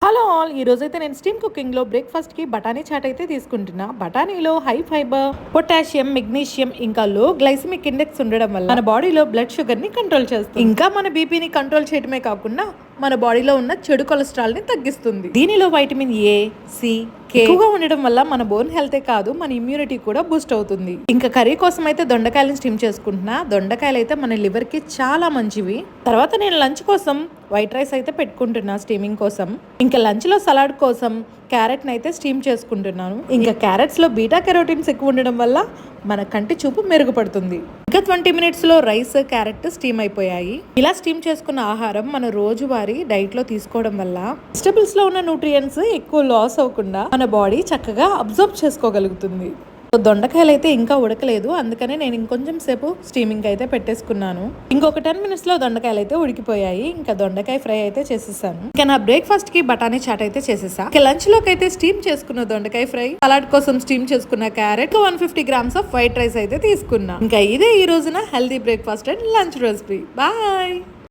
Hello all, ఈ రోజైతే నేను స్టీమ్ కుకింగ్ లో బ్రేక్ఫాస్ట్ కి బఠానీ చాట్ అయితే తీసుకుంటున్నా. బఠానీలో హై ఫైబర్, పొటాషియం, మెగ్నీషియం ఇంకా లో గ్లైసిమిక్ ఇండెక్స్ ఉండడం వల్ల మన బాడీలో బ్లడ్ షుగర్ ని కంట్రోల్ చేస్తుంది. ఇంకా మన బీపీని కంట్రోల్ చేయడమే కాకుండా మన బాడీలో ఉన్న చెడు కొలెస్ట్రాల్ ని తగ్గిస్తుంది. దీనిలో వైటమిన్ ఏ, సి, ఎక్కువగా ఉండడం వల్ల మన బోన్ హెల్తే కాదు, మన ఇమ్యూనిటీ కూడా బూస్ట్ అవుతుంది. ఇంకా కర్రీ కోసం అయితే దొండకాయలను స్టీమ్ చేసుకుంటున్నా. దొండకాయలు అయితే మన లివర్ కి చాలా మంచివి. తర్వాత నేను లంచ్ కోసం వైట్ రైస్ అయితే పెట్టుకుంటున్నా స్టీమింగ్ కోసం. ఇంకా లంచ్ లో సలాడ్ కోసం క్యారెట్ అయితే స్టీమ్ చేసుకుంటున్నాను. ఇంకా క్యారెట్స్ లో బీటా కెరోటిన్స్ ఎక్కువ ఉండడం వల్ల మన కంటి చూపు మెరుగుపడుతుంది. ఇంకా 20 minutes లో రైస్, క్యారెట్ స్టీమ్ అయిపోయాయి. ఇలా స్టీమ్ చేసుకున్న ఆహారం మన రోజువారీ డైట్ లో తీసుకోవడం వల్ల వెజిటబుల్స్ లో ఉన్న న్యూట్రియంట్స్ ఎక్కువ లాస్ అవ్వకుండా మన బాడీ చక్కగా అబ్జర్వ్ చేసుకోగలుగుతుంది. దొండకాయలు అయితే ఇంకా ఉడకలేదు, అందుకనే నేను ఇంకొంచెం సేపు స్టీమింగ్ అయితే పెట్టేసుకున్నాను. ఇంకొక 10 minutes లో దొండకాయలు అయితే ఉడికిపోయాయి. ఇంకా దొండకాయ ఫ్రై అయితే చేసేసాను. ఇంకా నా బ్రేక్ఫాస్ట్ కి బఠానీ చాట్ అయితే చేసేసా. ఇంకా లంచ్ లోకి అయితే స్టీమ్ చేసుకున్న దొండకాయ ఫ్రై, సలాడ్ కోసం స్టీమ్ చేసుకున్న carrot, 150 grams of white rice అయితే తీసుకున్నా. ఇంకా ఇదే ఈ రోజున healthy breakfast and lunch recipe. Bye.